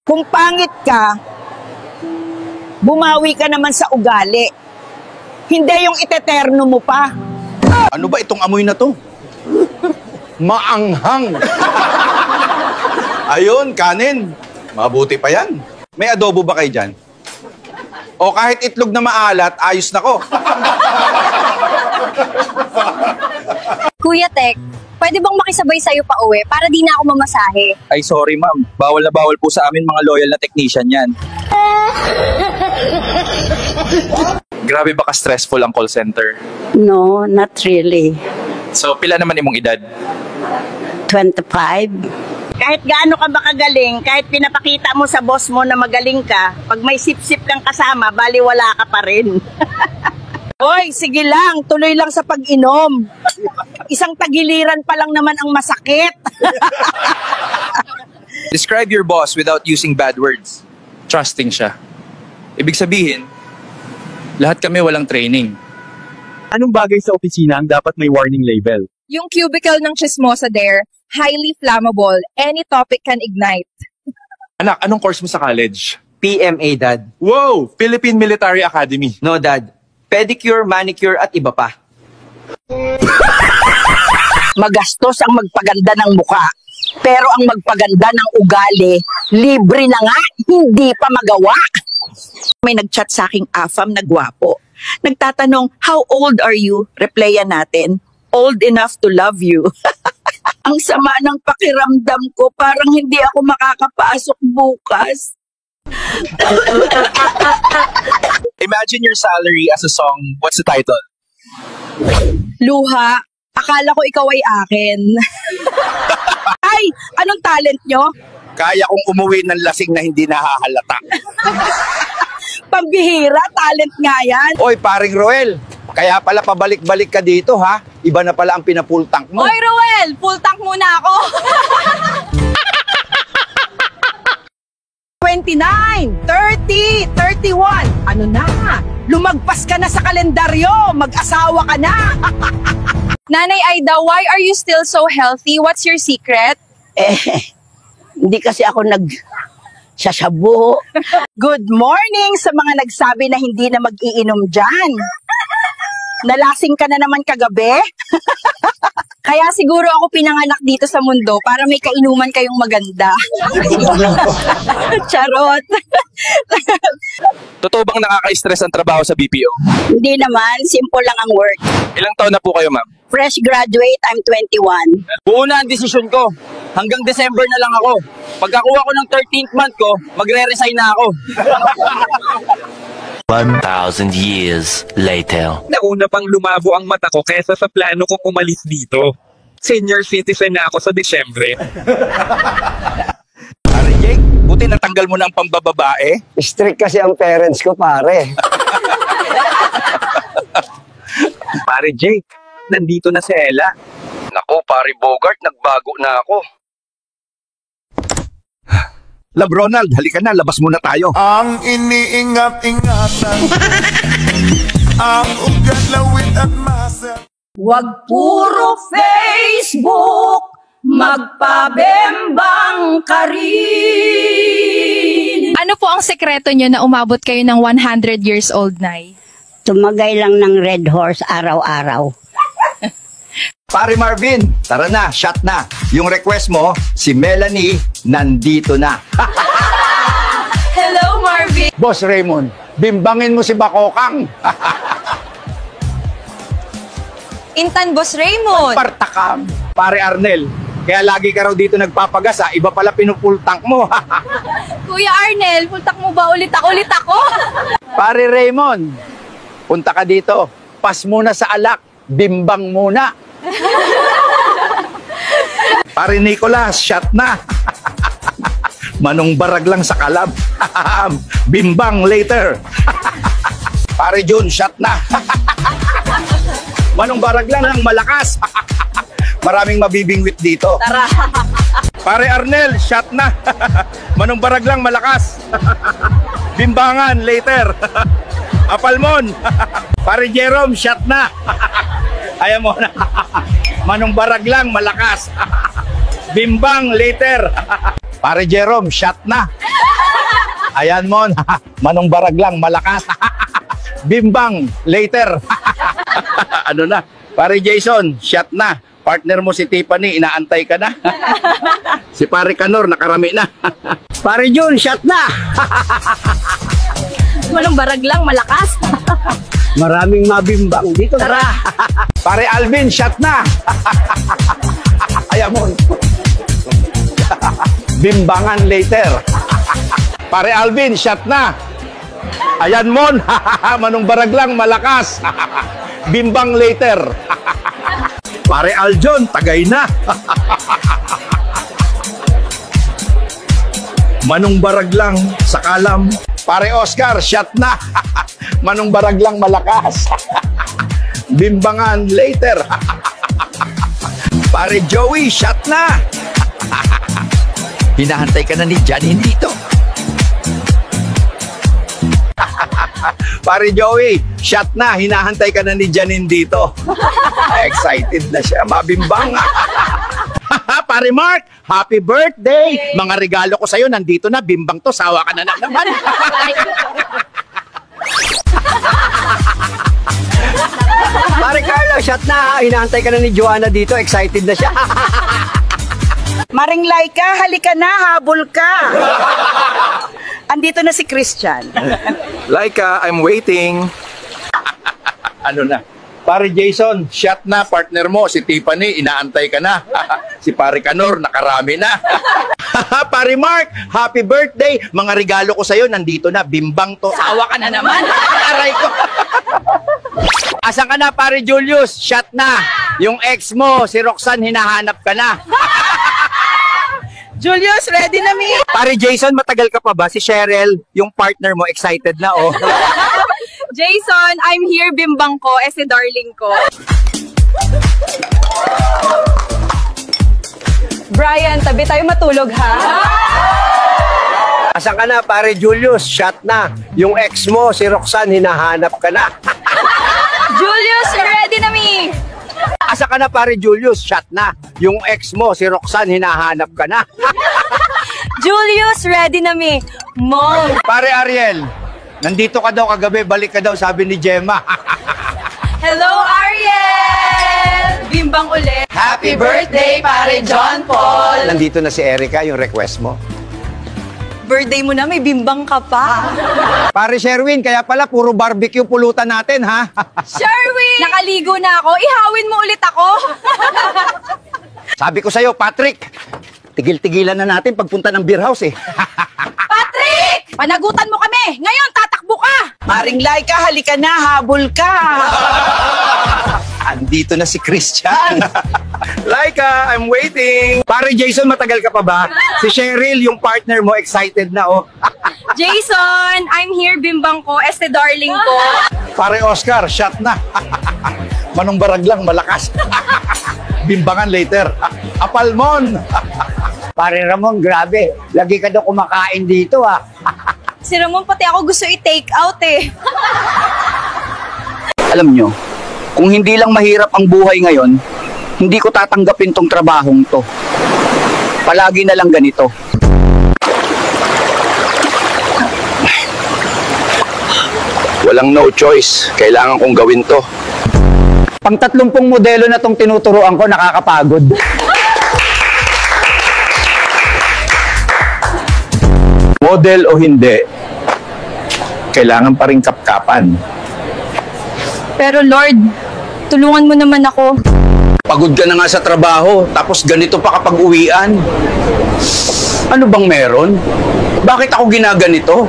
Kung pangit ka, bumawi ka naman sa ugali. Hindi yung iteterno mo pa. Ano ba itong amoy na to? Maanghang. Ayun, kanin. Mabuti pa yan. May adobo ba kayo dyan? O kahit itlog na maalat, ayos na ko. Kuya Tek, pwede bang makisabay sa'yo pa uwi para di na ako mamasahe? Ay, sorry ma'am. Bawal na bawal po sa amin mga loyal na technician yan. Grabe ba ka-stressful ang call center? No, not really. So, pila naman imong edad? 25. Kahit gaano ka ba kagaling, kahit pinapakita mo sa boss mo na magaling ka, pag may sip-sip kang kasama, baliwala ka pa rin. Hoy, sige lang, tuloy lang sa pag-inom. Isang tagiliran pa lang naman ang masakit. Describe your boss without using bad words. Trusting siya. Ibig sabihin, lahat kami walang training. Anong bagay sa opisina ang dapat may warning label? Yung cubicle ng chismosa there, highly flammable. Any topic can ignite. Anak, anong course mo sa college? PMA, Dad. Wow! Philippine Military Academy. No, Dad. Pedicure, manicure, at iba pa. Magastos ang magpaganda ng muka. Pero ang magpaganda ng ugali, libre na nga, hindi pa magawa. May nag-chat sa aking afam na gwapo. Nagtatanong, how old are you? Replyan natin, old enough to love you. Ang sama ng pakiramdam ko, parang hindi ako makakapasok bukas. Imagine your salary as a song. What's the title? Luha, akala ko ikaw ay akin. Ay, anong talent nyo? Kaya kong umuwi ng lasing na hindi nahahalata. Pambihira, talent nga yan. Oy, paring Roel, kaya pala pabalik-balik ka dito, ha? Iba na pala ang pinapull tank mo. Hoy, Roel! Full tank muna ako! 29, 30, 31. Ano na? Lumagpas ka na sa kalendaryo. Mag-asawa ka na. Nanay Aida, why are you still so healthy? What's your secret? Hindi kasi ako nagsasabu. Good morning sa mga nagsabi na hindi na mag-iinom dyan. Nalasing ka na naman kagabi? Kaya siguro ako pinanganak dito sa mundo para may kainuman kayong maganda. Charot. Totoo bang nakaka-stress ang trabaho sa BPO? Hindi naman, simple lang ang work. Ilang taon na po kayo, ma'am? Fresh graduate, I'm 21. Buo na ang desisyon ko. Hanggang December na lang ako. Pagkakuha ko ng 13th month ko, magre-resign na ako. 1,000 years later. Nauna pang lumabo ang mata ko kesa sa plano kong umalis dito. Senior citizen na ako sa Disyembre. Pare Jake, buti natanggal mo na ang pambababae. Strict kasi ang parents ko, pare. Pare Jake, nandito na si Ella. Naku, pare Bogart, nagbago na ako. Love Ronald, halika na, labas muna tayo. Ang iniingat-ingatan ang ugat, lawit at masa. Wag puro Facebook, magpabembang ka rin. Ano po ang sekreto nyo na umabot kayo ng 100 years old, Nay? Tumagay lang ng Red Horse araw-araw. Pare Marvin, tara na, shot na. Yung request mo, si Melanie, nandito na. Hello, Marvin! Boss Raymond, bimbangin mo si Bakokang. Intan, Boss Raymond! Partakam. Pare Arnel, kaya lagi ka raw dito nagpapagasa, iba pala pinupull tank mo. Kuya Arnel, pultak mo ba ulit ako? Pare Raymond, punta ka dito. Pas muna sa alak, bimbang muna. Pare Nicolas, shot na. Manong barag lang sa kalab. Bimbang later. Pare Jun, shot na. Manong barag lang ng malakas. Maraming mabibingwit dito. Tara. Pare Arnel, shot na. Manong barag lang malakas. Bimbangan later. Apalmon. Pare Jerome, shot na. Ayaw mo na. Manong barag lang malakas. Bimbang later. Pare Jerome, shot na. Ayan, Mon. Manong barag lang, malakas. Bimbang, later. Ano na? Pare Jason, shot na. Partner mo si Tiffany, inaantay ka na. Si Pare Kanor, nakarami na. Pare Jun, shot na. Walang barag lang, malakas. Maraming mabimbang dito. Tara. Pare Alvin, shot na. Ayan, Mon. Bimbangan later. Pare Alvin, shot na. Ayan, Mon. Manong barag lang, malakas. Bimbang later. Pare Aljon, tagay na. Manong barag lang, sakalam. Pare Oscar, shot na. Manong barag lang, malakas. Bimbangan later. Pare Joey, shot na. Hinahantay ka na ni Janine dito. Pare Joey, shot na. Hinahantay ka na ni Janine dito. Excited na siya. Mabimbang. Pare Mark, happy birthday. Mga regalo ko sa'yo, nandito na. Bimbang to. Sawa ka na naman. Pare Carlo, shot na. Hinahantay ka na ni Joanna dito. Excited na siya. Maring Laika, halika na, habol ka. Andito na si Christian. Laika, I'm waiting. Ano na? Pare Jason, shot na. Partner mo, si Tiffany, inaantay ka na. Si Pare Kanor, nakarami na. Pare Mark, happy birthday. Mga regalo ko sa'yo, nandito na. Bimbang to. Sawa ka na naman. Aray ko. Asan ka na, Pare Julius? Shot na. Yung ex mo, si Roxanne, hinahanap ka na. Julius, ready na mi? Pare Jason, matagal ka pa ba? Si Cheryl, yung partner mo, excited na, oh. Jason, I'm here, bimbang ko, si darling ko. Brian, tabi tayo matulog, ha? Asan ka na, Pare Julius? Shot na. Yung ex mo, si Roxanne, hinahanap ka na. Julius, ready na mi? Asan ka na, Pare Julius? Shot na. Yung ex mo, si Roxanne, hinahanap ka na. Julius, ready na mi? Mom. Pare Ariel, nandito ka daw kagabi, balik ka daw, sabi ni Gemma. Hello, Ariel! Bimbang ulit. Happy birthday, Pare John Paul. Nandito na si Erica, yung request mo. Birthday mo na, may bimbang ka pa. Pare Sherwin, kaya pala puro barbecue pulutan natin, ha? Sherwin! Nakaligo na ako, ihawin mo ulit ako. Sabi ko sa'yo, Patrick, tigil-tigilan na natin pagpunta ng beer house, eh. Patrick! Panagutan mo kami! Ngayon, tatakbo ka! Maring Laika, halika na, habol ka. Andito na si Christian. Laika, I'm waiting. Pare Jason, matagal ka pa ba? Si Cheryl, yung partner mo, excited na, oh. Jason, I'm here, bimbang ko, darling ko. Pare Oscar, shot na. Manong barag lang, malakas. Bimbangan later. Apalmon. Pare Ramon, grabe. Lagi ka daw kumakain dito, ah. Si Ramon, pati ako gusto i-take out, eh. Alam nyo, kung hindi lang mahirap ang buhay ngayon, hindi ko tatanggapin tong trabahong to. Palagi na lang ganito. Walang no choice. Kailangan kong gawin to. Pang 30 modelo na tong tinuturuan ko, nakakapagod. Model o hindi, kailangan pa rin kapkapan. Pero Lord, tulungan mo naman ako. Pagod ka na nga sa trabaho, tapos ganito pa kapag uwian. Ano bang meron? Bakit ako ginaganito?